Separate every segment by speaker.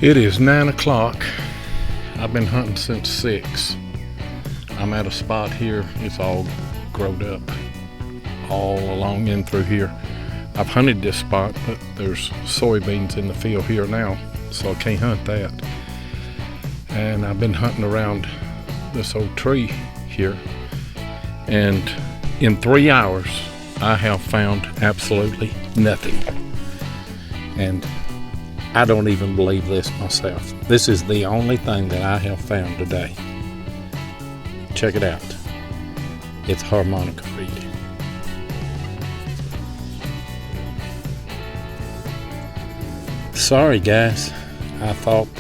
Speaker 1: It is 9 o'clock. I've been hunting since 6. I'm at a spot here. It's all growed up all along in through here. I've hunted this spot, but there's soybeans in the field here now, so I can't hunt that. And I've been hunting around this old tree here, and in 3 hours I have found absolutely nothing. And I don't even believe this myself. This is the only thing that I have found today. Check it out. It's harmonica reed. Sorry guys, I thought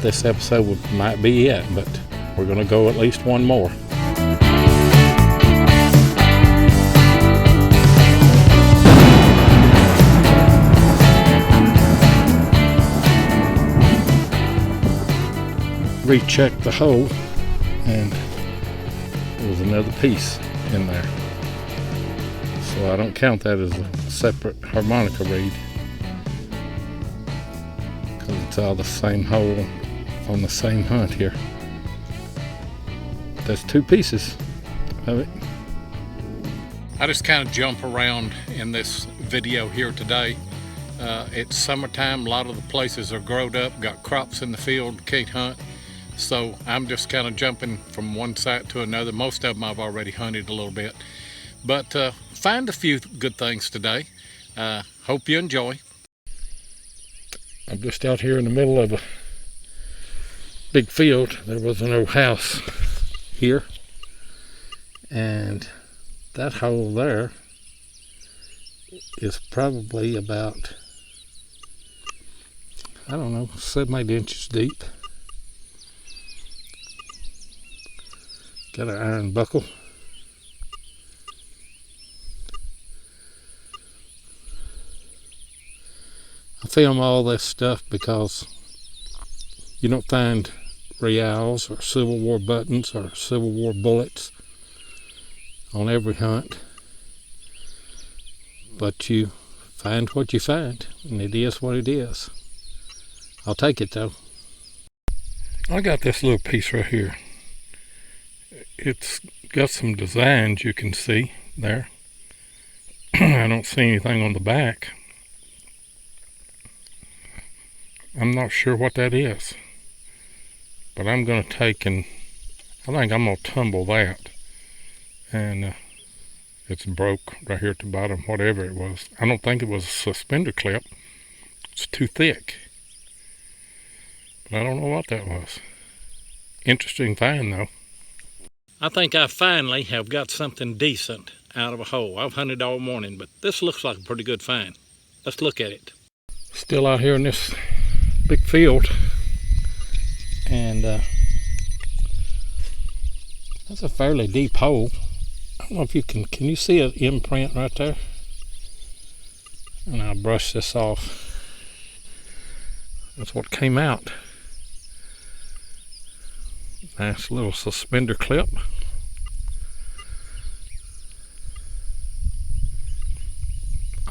Speaker 1: this episode might be it, but we're gonna go at least one more. Rechecked the hole, and there was another piece in there, so I don't count that as a separate harmonica reed because it's all the same hole on the same hunt here. There's 2 pieces of it. I just kind of jump around in this video here today. It's summertime. A lot of the places are growed up, got crops in the field, can't hunt. So I'm just kind of jumping from one site to another. Most of them I've already hunted a little bit, but find a few good things today. Hope you enjoy. I'm just out here in the middle of a big field. There was an old house here, and that hole there is probably about, I don't know, 7-8 inches deep. Got an iron buckle. I film all this stuff because you don't find reals or Civil War buttons or Civil War bullets on every hunt, but you find what you find, and it is what it is. I'll take it though. I got this little piece right here. It's got some designs you can see there. I don't see anything on the back. I'm not sure what that is, but I'm going to take and I think I'm going to tumble that. And it's broke right here at the bottom, whatever it was. I don't think it was a suspender clip. It's too thick. But I don't know what that was. Interesting find though. I think I finally have got something decent out of a hole. I've hunted all morning, but this looks like a pretty good find. Let's look at it. Still out here in this big field, and that's a fairly deep hole. I don't know if you can you see an imprint right there? And I'll brush this off. That's what came out. Nice little suspender clip.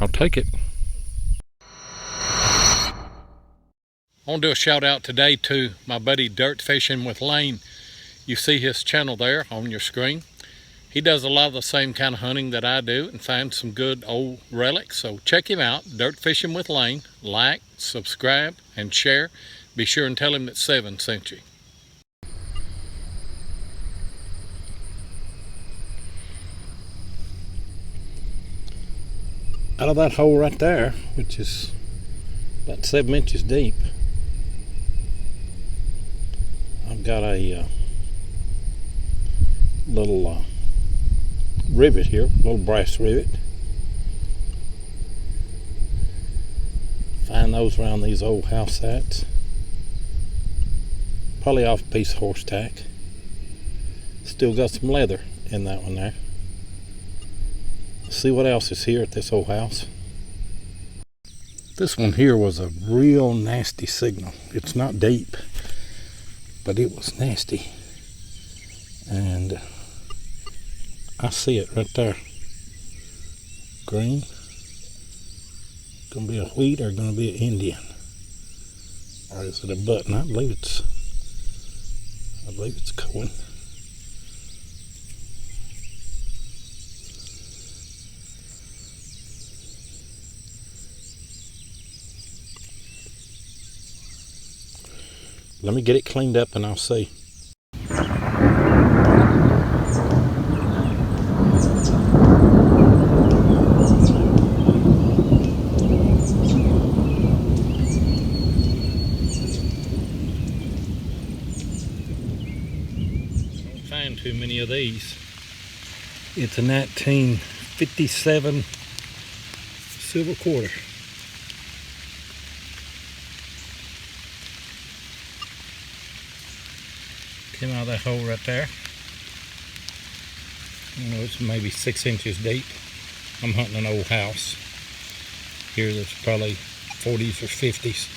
Speaker 1: I'll take it. I want to do a shout out today to my buddy Dirt Fishing with Lane. You see his channel there on your screen. He does a lot of the same kind of hunting that I do and finds some good old relics. So check him out, Dirt Fishing with Lane. Like, subscribe, and share. Be sure and tell him that 7 sent you. Out of that hole right there, which is about 7 inches deep, I've got a little rivet here, little brass rivet. Find those around these old house sites. Probably off a piece of horse tack. Still got some leather in that one there. See what else is here at this old house. This one here was a real nasty signal. It's not deep, but it was nasty. And I see it right there. Green. Gonna be a wheat or gonna be an Indian? Or is it a button? I believe it's going. Let me get it cleaned up and I'll see. Don't find too many of these. It's a 1957 silver quarter. Came out of that hole right there. You know, it's maybe 6 inches deep. I'm hunting an old house here that's probably 40s or 50s.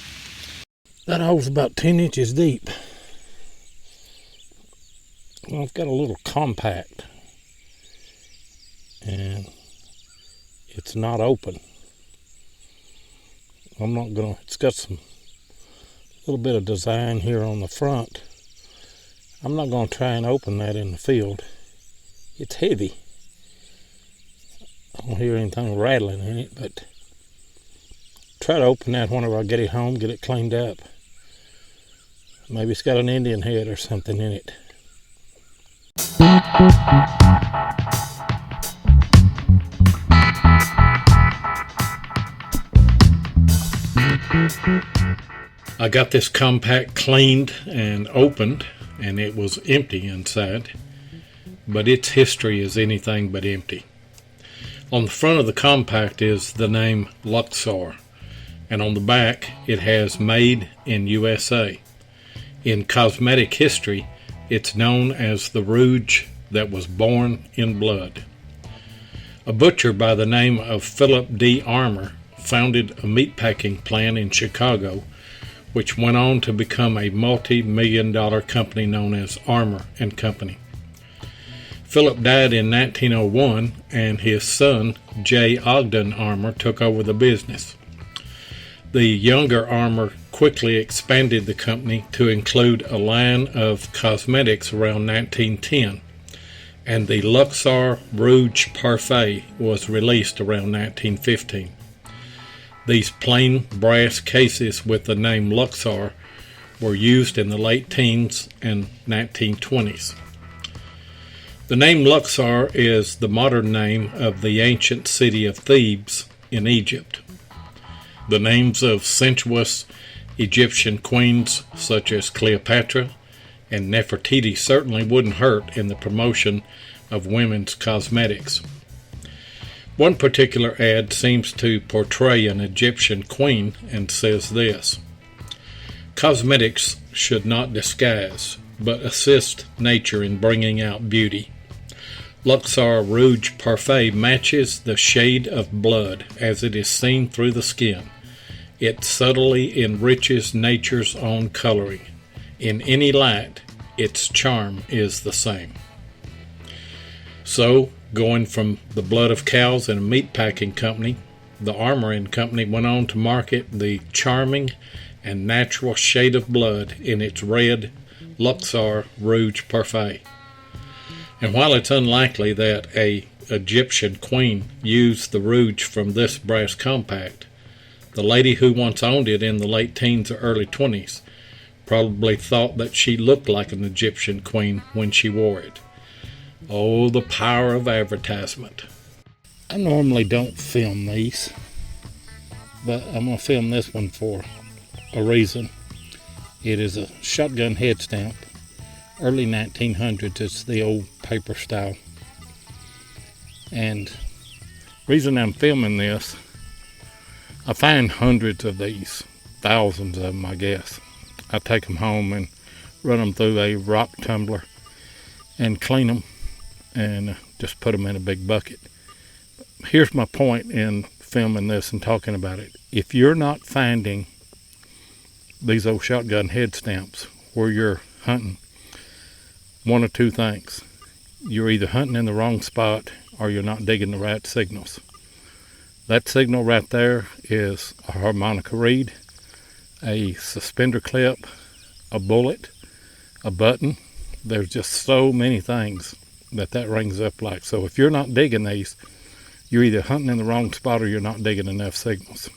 Speaker 1: That hole's about 10 inches deep. Well, I've got a little compact and it's not open. It's got some little bit of design here on the front. I'm not going to try and open that in the field. It's heavy. I don't hear anything rattling in it, but try to open that whenever I get it home, get it cleaned up. Maybe it's got an Indian head or something in it. I got this compact cleaned and opened, and it was empty inside, but its history is anything but empty. On the front of the compact is the name Luxor, and on the back it has Made in USA. In cosmetic history, it's known as the rouge that was born in blood. A butcher by the name of Philip D. Armour founded a meatpacking plant in Chicago, which went on to become a multi-million-dollar company known as Armour and Company. Philip died in 1901, and his son, J. Ogden Armour, took over the business. The younger Armour quickly expanded the company to include a line of cosmetics around 1910, and the Luxor Rouge Parfait was released around 1915. These plain brass cases with the name Luxor were used in the late teens and 1920s. The name Luxor is the modern name of the ancient city of Thebes in Egypt. The names of sensuous Egyptian queens such as Cleopatra and Nefertiti certainly wouldn't hurt in the promotion of women's cosmetics. One particular ad seems to portray an Egyptian queen and says this: "Cosmetics should not disguise, but assist nature in bringing out beauty. Luxor Rouge Parfait matches the shade of blood as it is seen through the skin. It subtly enriches nature's own coloring. In any light, its charm is the same." So, going from the blood of cows and a meatpacking company, the Armour and Company went on to market the charming and natural shade of blood in its red Luxor Rouge Parfait. And while it's unlikely that a Egyptian queen used the rouge from this brass compact, the lady who once owned it in the late teens or early 20s probably thought that she looked like an Egyptian queen when she wore it. Oh, the power of advertisement. I normally don't film these, but I'm going to film this one for a reason. It is a shotgun head stamp, early 1900s. It's the old paper style. And the reason I'm filming this, I find hundreds of these, thousands of them, I guess. I take them home and run them through a rock tumbler and clean them and just put them in a big bucket. Here's my point in filming this and talking about it. If you're not finding these old shotgun head stamps where you're hunting, one of two things: you're either hunting in the wrong spot or you're not digging the right signals. That signal right there is a harmonica reed, a suspender clip, a bullet, a button. There's just so many things that rings up like. So if you're not digging these, you're either hunting in the wrong spot or you're not digging enough signals.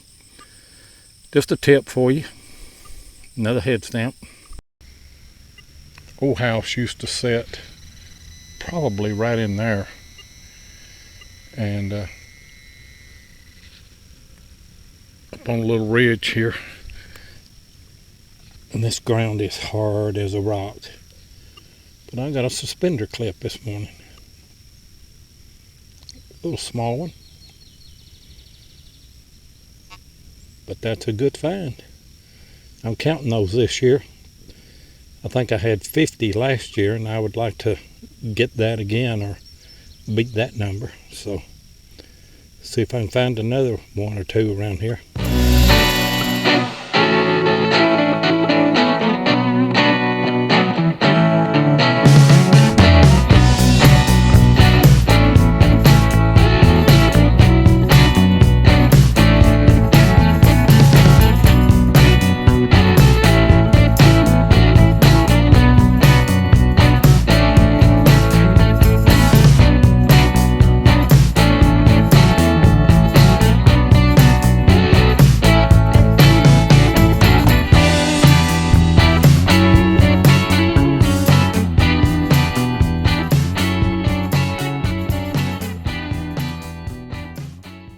Speaker 1: Just a tip for you. Another head stamp. Old house used to sit probably right in there, and up on a little ridge here, and this ground is hard as a rock. But I got a suspender clip this morning, a little small one, but that's a good find. I'm counting those this year. I think I had 50 last year, and I would like to get that again or beat that number. So see if I can find another one or two around here.